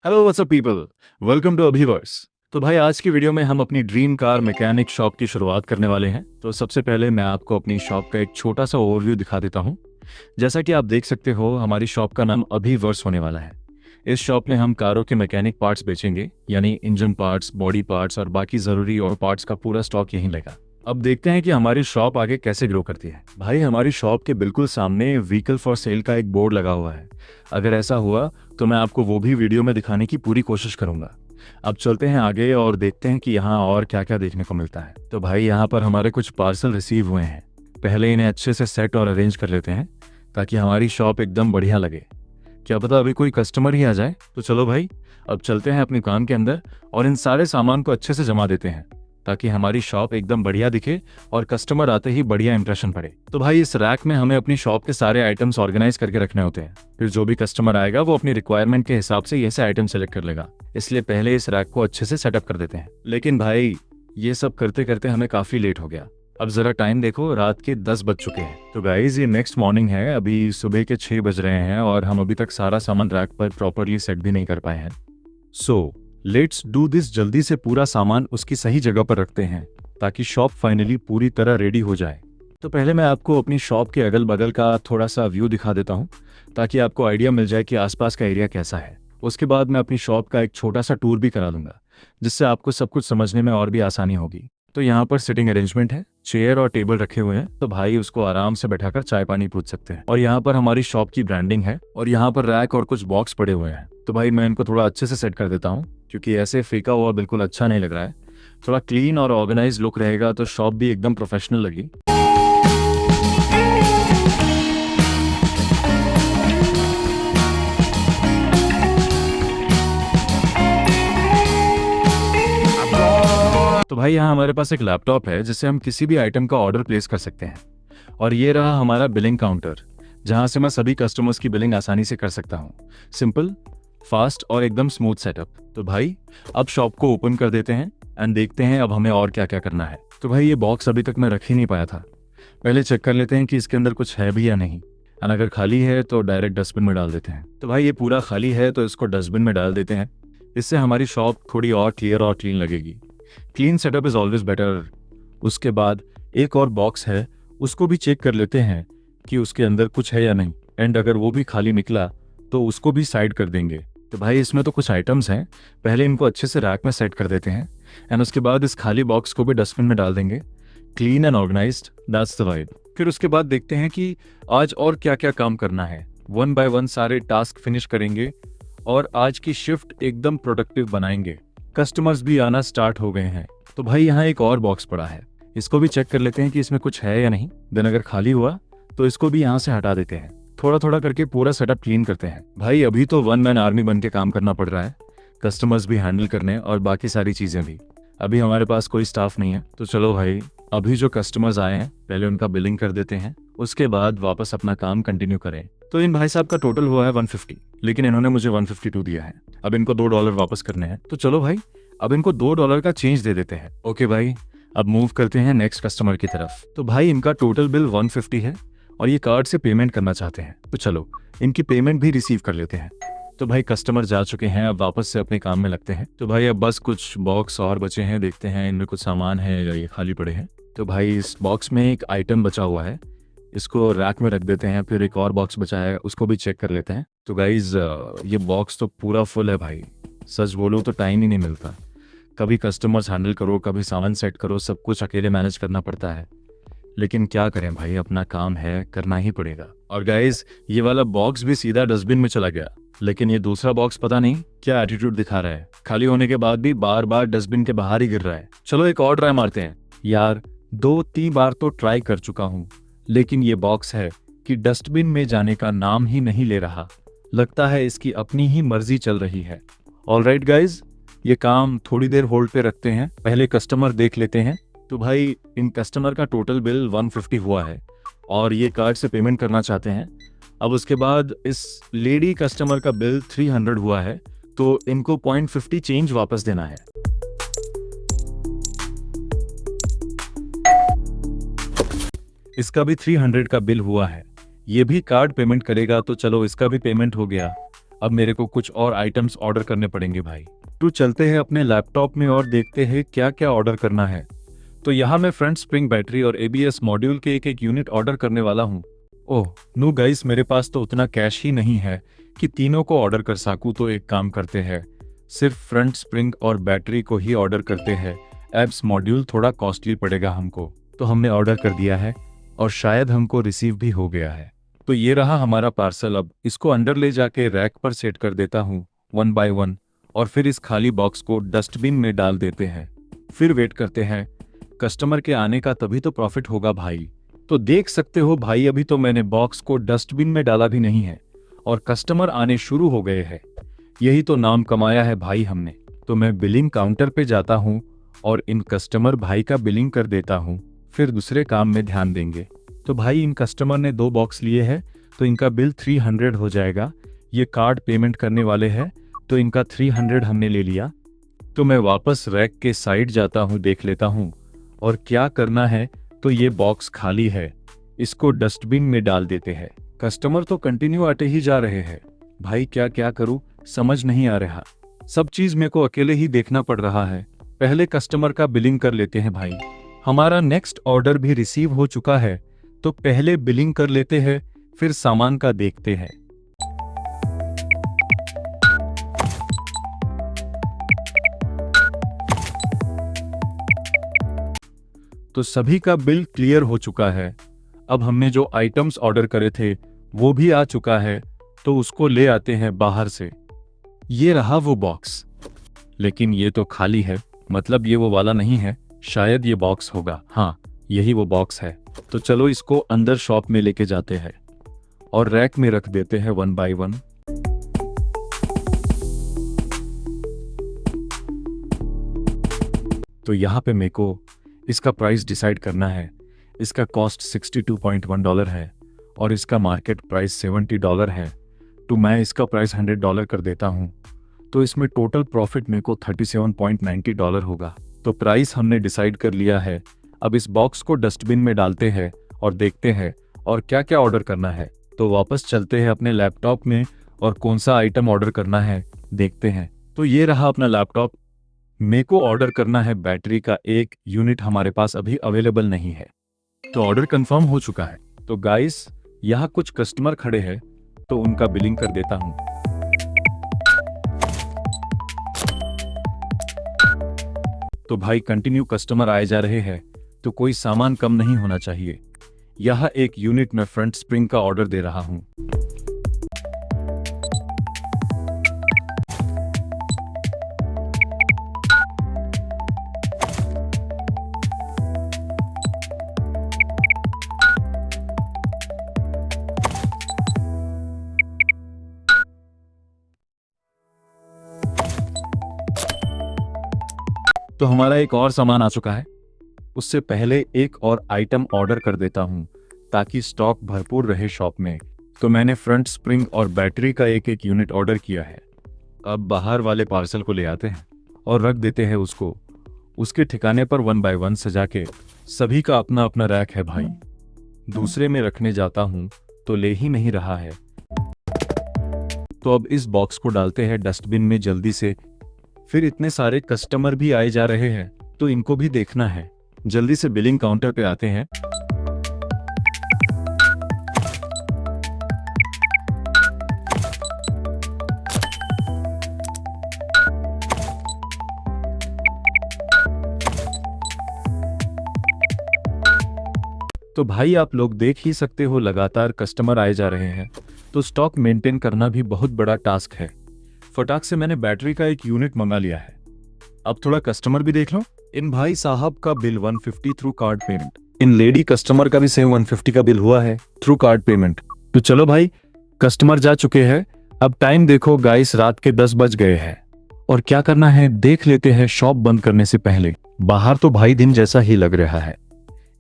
Hello what's up people, welcome to Abhiverse. तो भाई आज की वीडियो में हम अपनी ड्रीम कार मैकेनिक शॉप की शुरुआत करने वाले हैं। तो सबसे पहले मैं आपको अपनी शॉप का एक छोटा सा ओवरव्यू दिखा देता हूँ। जैसा कि आप देख सकते हो, हमारी शॉप का नाम अभिवर्स होने वाला है। इस शॉप में हम कारों के मैकेनिक पार्ट्स बेचेंगे, यानी इंजन पार्ट्स, बॉडी पार्ट्स और बाकी ज़रूरी और पार्ट्स का पूरा स्टॉक यहीं लेगा। अब देखते हैं कि हमारी शॉप आगे कैसे ग्रो करती है। भाई हमारी शॉप के बिल्कुल सामने व्हीकल फॉर सेल का एक बोर्ड लगा हुआ है। अगर ऐसा हुआ तो मैं आपको वो भी वीडियो में दिखाने की पूरी कोशिश करूंगा। अब चलते हैं आगे और देखते हैं कि यहाँ और क्या क्या देखने को मिलता है। तो भाई यहाँ पर हमारे कुछ पार्सल रिसीव हुए हैं। पहले इन्हें अच्छे से सेट और अरेंज कर लेते हैं ताकि हमारी शॉप एकदम बढ़िया लगे। क्या पता अभी कोई कस्टमर ही आ जाए। तो चलो भाई, अब चलते हैं अपनी दुकान के अंदर और इन सारे सामान को अच्छे से जमा देते हैं ताकि हमारी शॉप एकदम बढ़िया दिखे और कस्टमर आते ही बढ़िया इंप्रेशन पड़े। तो भाई इस रैक में हमें अपनी शॉप के सारे आइटम्स ऑर्गेनाइज करके रखने होते हैं। फिर जो भी कस्टमर आएगा वो अपनी रिक्वायरमेंट के हिसाब से ये से आइटम सेलेक्ट कर लेगा। इसलिए पहले इस रैक को अच्छे से सेटअप कर देते हैं। लेकिन भाई ये सब करते करते हमें काफी लेट हो गया। अब जरा टाइम देखो, रात के 10 बज चुके हैं। तो गाइज ये नेक्स्ट मॉर्निंग है, अभी सुबह के 6 बज रहे हैं और हम अभी तक सारा सामान रैक पर प्रॉपरली सेट भी नहीं कर पाए हैं। So let's do this. जल्दी से पूरा सामान उसकी सही जगह पर रखते हैं ताकि शॉप फाइनली पूरी तरह रेडी हो जाए। तो पहले मैं आपको अपनी शॉप के अगल बगल का थोड़ा सा व्यू दिखा देता हूँ ताकि आपको आइडिया मिल जाए कि आसपास का एरिया कैसा है। उसके बाद मैं अपनी शॉप का एक छोटा सा टूर भी करा दूंगा जिससे आपको सब कुछ समझने में और भी आसानी होगी। तो यहाँ पर सिटिंग अरेंजमेंट है, चेयर और टेबल रखे हुए हैं, तो भाई उसको आराम से बैठाकर चाय पानी पूछ सकते हैं। और यहाँ पर हमारी शॉप की ब्रांडिंग है और यहाँ पर रैक और कुछ बॉक्स पड़े हुए हैं। तो भाई मैं इनको थोड़ा अच्छे से सेट कर देता हूँ क्योंकि ऐसे फेंका हुआ बिल्कुल अच्छा नहीं लग रहा है। थोड़ा क्लीन और ऑर्गेनाइज लुक रहेगा तो शॉप भी एकदम प्रोफेशनल लगी। तो भाई यहाँ हमारे पास एक लैपटॉप है जिससे हम किसी भी आइटम का ऑर्डर प्लेस कर सकते हैं। और ये रहा हमारा बिलिंग काउंटर जहाँ से मैं सभी कस्टमर्स की बिलिंग आसानी से कर सकता हूँ। सिंपल, फास्ट और एकदम स्मूथ सेटअप। तो भाई अब शॉप को ओपन कर देते हैं एंड देखते हैं अब हमें और क्या क्या करना है। तो भाई ये बॉक्स अभी तक मैं रख ही नहीं पाया था। पहले चेक कर लेते हैं कि इसके अंदर कुछ है भी या नहीं। एंड अगर खाली है तो डायरेक्ट डस्टबिन में डाल देते हैं। तो भाई ये पूरा खाली है तो इसको डस्टबिन में डाल देते हैं। इससे हमारी शॉप थोड़ी और क्लियर और क्लीन लगेगी। Clean setup is always better. उसके बाद एक और बॉक्स है, उसको भी चेक कर लेते हैं कि उसके अंदर कुछ है या नहीं। एंड अगर वो भी खाली निकला तो उसको भी साइड कर देंगे। तो भाई इसमें तो कुछ आइटम्स हैं, पहले इनको अच्छे से रैक में सेट कर देते हैं एंड उसके बाद इस खाली बॉक्स को भी डस्टबिन में डाल देंगे। Clean and organised, that's the vibe. फिर उसके बाद देखते हैं कि आज और क्या क्या काम करना है। वन बाय वन सारे टास्क फिनिश करेंगे और आज की शिफ्ट एकदम प्रोडक्टिव बनाएंगे। कस्टमर्स भी आना स्टार्ट हो गए हैं। तो भाई यहाँ एक और बॉक्स पड़ा है, इसको भी चेक कर लेते हैं कि इसमें कुछ है या नहीं। देन अगर खाली हुआ तो इसको भी यहाँ से हटा देते हैं। थोड़ा थोड़ा करके पूरा सेटअप क्लीन करते हैं। भाई अभी तो वन मैन आर्मी बन के काम करना पड़ रहा है, कस्टमर्स भी हैंडल करने और बाकी सारी चीज़ें भी। अभी हमारे पास कोई स्टाफ नहीं है। तो चलो भाई, अभी जो कस्टमर्स आए हैं पहले उनका बिलिंग कर देते हैं, उसके बाद वापस अपना काम कंटिन्यू करें। तो इन भाई साहब का टोटल हुआ है 150, लेकिन इन्होंने मुझे 152 दिया है। अब इनको $2 वापस करने हैं। तो चलो भाई, अब इनको $2 का चेंज दे देते हैं। ओके भाई, अब मूव करते हैं नेक्स्ट कस्टमर की तरफ। तो भाई इनका टोटल बिल 150 है और ये कार्ड से पेमेंट करना चाहते हैं। तो चलो इनकी पेमेंट भी रिसीव कर लेते हैं। तो भाई कस्टमर जा चुके हैं, अब वापस से अपने काम में लगते हैं। तो भाई अब बस कुछ बॉक्स और बचे हैं, देखते हैं इनमें कुछ सामान है या ये खाली पड़े हैं। तो भाई इस बॉक्स में एक आइटम बचा हुआ है, इसको रैक में रख देते हैं। फिर एक और बॉक्स बचा है, उसको भी चेक कर लेते हैं। तो गाइज ये बॉक्स तो पूरा फुल है भाई। सच बोलूँ तो टाइम ही नहीं मिलता। कभी कस्टमर्स हैंडल करो, कभी सामान सेट करो, सब कुछ अकेले मैनेज करना पड़ता है। लेकिन क्या करें भाई, अपना काम है, करना ही पड़ेगा। और गाइज ये वाला बॉक्स भी सीधा डस्टबिन में चला गया, लेकिन ये दूसरा बॉक्स पता नहीं क्या एटीट्यूड दिखा रहा है, खाली होने के बाद भी बार बार डस्टबिन के बाहर ही गिर रहा है। चलो एक और ट्राई मारते हैं। यार 2-3 बार तो ट्राई कर चुका हूँ, लेकिन ये बॉक्स है कि डस्टबिन में जाने का नाम ही नहीं ले रहा। लगता है इसकी अपनी ही मर्जी चल रही है। ऑलराइट गाइज, ये काम थोड़ी देर होल्ड पे रखते हैं, पहले कस्टमर देख लेते हैं। तो भाई इन कस्टमर का टोटल बिल 150 हुआ है और ये कार्ड से पेमेंट करना चाहते हैं। अब उसके बाद इस लेडी कस्टमर का बिल 300 हुआ है, तो इनको 0.50 चेंज वापस देना है। इसका भी 300 का बिल हुआ है, ये भी कार्ड पेमेंट करेगा। तो चलो इसका भी पेमेंट हो गया। अब मेरे को कुछ और आइटम्स ऑर्डर करने पड़ेंगे भाई। तो चलते हैं अपने लैपटॉप में और देखते हैं क्या क्या ऑर्डर करना है। तो यहाँ मैं फ्रंट स्प्रिंग बैटरी और एबीएस मॉड्यूल के एक यूनिट ऑर्डर करने वाला हूँ। ओह नो गाइस, मेरे पास तो उतना कैश ही नहीं है कि तीनों को ऑर्डर कर सकूँ। तो एक काम करते हैं, सिर्फ फ्रंट स्प्रिंग और बैटरी को ही ऑर्डर करते हैं। एब्स मॉड्यूल थोड़ा कॉस्टली पड़ेगा हमको। तो हमने ऑर्डर कर दिया है और शायद हमको रिसीव भी हो गया है। तो ये रहा हमारा पार्सल। अब इसको अंदर ले जाके रैक पर सेट कर देता हूँ 1 बाय 1 और फिर इस खाली बॉक्स को डस्टबिन में डाल देते हैं। फिर वेट करते हैं कस्टमर के आने का, तभी तो प्रॉफिट होगा भाई। तो देख सकते हो भाई, अभी तो मैंने बॉक्स को डस्टबिन में डाला भी नहीं है और कस्टमर आने शुरू हो गए हैं। यही तो नाम कमाया है भाई हमने। तो मैं बिलिंग काउंटर पे जाता हूँ और इन कस्टमर भाई का बिलिंग कर देता हूँ, फिर दूसरे काम में ध्यान देंगे। तो भाई इन कस्टमर ने 2 बॉक्स लिए हैं तो इनका बिल 300 हो जाएगा। ये कार्ड पेमेंट करने वाले हैं तो इनका 300 हमने ले लिया। तो मैं वापस रैक के साइड जाता हूँ, देख लेता हूँ और क्या करना है। तो ये बॉक्स खाली है, इसको डस्टबिन में डाल देते हैं। कस्टमर तो कंटिन्यू आते ही जा रहे हैं भाई, क्या क्या करूँ समझ नहीं आ रहा। सब चीज मेरे को अकेले ही देखना पड़ रहा है। पहले कस्टमर का बिलिंग कर लेते हैं भाई। हमारा नेक्स्ट ऑर्डर भी रिसीव हो चुका है तो पहले बिलिंग कर लेते हैं, फिर सामान का देखते हैं। तो सभी का बिल क्लियर हो चुका है। अब हमने जो आइटम्स ऑर्डर करे थे वो भी आ चुका है, तो उसको ले आते हैं बाहर से। ये रहा वो बॉक्स, लेकिन ये तो खाली है, मतलब ये वो वाला नहीं है। शायद ये बॉक्स होगा, हाँ यही वो बॉक्स है। तो चलो इसको अंदर शॉप में लेके जाते हैं और रैक में रख देते हैं 1 बाय 1। तो यहाँ पे मेरे को इसका प्राइस डिसाइड करना है। इसका कॉस्ट $62.1 है और इसका मार्केट प्राइस $70 है। तो मैं इसका प्राइस $100 कर देता हूँ। तो इसमें टोटल प्रॉफिट मेरे को $37.90 होगा। तो प्राइस हमने डिसाइड कर लिया है। अब इस बॉक्स को डस्टबिन में डालते हैं और देखते हैं और क्या क्या ऑर्डर करना है। तो वापस चलते हैं अपने लैपटॉप में और कौन सा आइटम ऑर्डर करना है देखते हैं। तो ये रहा अपना लैपटॉप। मेरे को ऑर्डर करना है बैटरी का 1 यूनिट, हमारे पास अभी अवेलेबल नहीं है। तो ऑर्डर कंफर्म हो चुका है। तो गाइस यहाँ कुछ कस्टमर खड़े हैं तो उनका बिलिंग कर देता हूँ। तो भाई कंटिन्यू कस्टमर आए जा रहे हैं तो कोई सामान कम नहीं होना चाहिए। यह 1 यूनिट में फ्रंट स्प्रिंग का ऑर्डर दे रहा हूँ। तो हमारा एक और सामान आ चुका है। उससे पहले एक और आइटम ऑर्डर कर देता हूं ताकि स्टॉक भरपूर रहे शॉप में। तो मैंने फ्रंट स्प्रिंग और बैटरी का एक यूनिट ऑर्डर किया है। अब बाहर वाले पार्सल को ले आते हैं और रख देते हैं उसको उसके ठिकाने पर 1 बाय 1 सजा के। सभी का अपना अपना रैक है भाई। दूसरे में रखने जाता हूं तो ले ही नहीं रहा है। तो अब इस बॉक्स को डालते हैं डस्टबिन में जल्दी से। फिर इतने सारे कस्टमर भी आए जा रहे हैं तो इनको भी देखना है। जल्दी से बिलिंग काउंटर पे आते हैं। तो भाई आप लोग देख ही सकते हो लगातार कस्टमर आए जा रहे हैं, तो स्टॉक मेंटेन करना भी बहुत बड़ा टास्क है। फटाक से मैंने बैटरी का 1 यूनिट मंगा लिया है। अब थोड़ा कस्टमर भी देख लो। इन भाई साहब का बिल 150 थ्रू कार्ड पेमेंट। इन लेडी कस्टमर का भी सेम 150 का बिल हुआ है थ्रू कार्ड पेमेंट। तो चलो भाई कस्टमर जा चुके हैं। अब टाइम देखो गाइस, रात के 10 बज गए हैं और क्या करना है देख लेते हैं शॉप बंद करने से पहले। बाहर तो भाई दिन जैसा ही लग रहा है।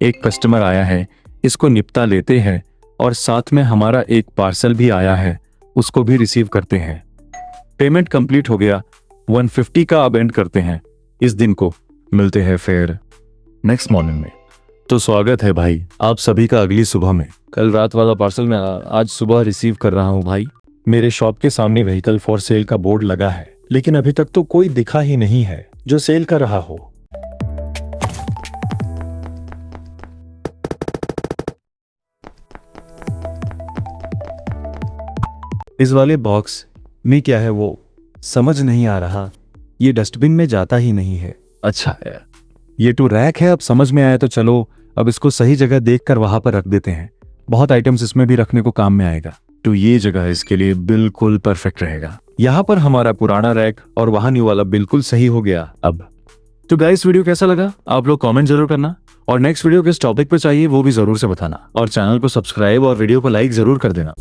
एक कस्टमर आया है, इसको निपटा लेते हैं और साथ में हमारा एक पार्सल भी आया है, उसको भी रिसीव करते हैं। पेमेंट कंप्लीट हो गया। 150 का अब एंड करते हैं इस दिन को। मिलते हैं फिर नेक्स्ट मॉर्निंग में। तो स्वागत है भाई आप सभी का अगली सुबह में। कल रात वाला पार्सल मैं आज सुबह रिसीव कर रहा हूँ भाई। मेरे शॉप के सामने व्हीकल फॉर सेल का बोर्ड लगा है, लेकिन अभी तक तो कोई दिखा ही नहीं है जो सेल कर रहा हो। इस वाले बॉक्स में क्या है वो समझ नहीं आ रहा। ये डस्टबिन में जाता ही नहीं है। अच्छा है, ये टू रैक है। अब समझ में आया तो चलो अब इसको सही जगह देखकर वहां पर रख देते हैं। बहुत आइटम्स इसमें भी रखने को काम में आएगा, तो ये जगह इसके लिए बिल्कुल परफेक्ट रहेगा। यहाँ पर हमारा पुराना रैक और वहां न्यू वाला बिल्कुल सही हो गया अब। तो गाइस, वीडियो कैसा लगा आप लोग कमेंट जरूर करना, और नेक्स्ट वीडियो किस टॉपिक पे चाहिए वो भी जरूर से बताना, और चैनल को सब्सक्राइब और वीडियो को लाइक जरूर कर देना।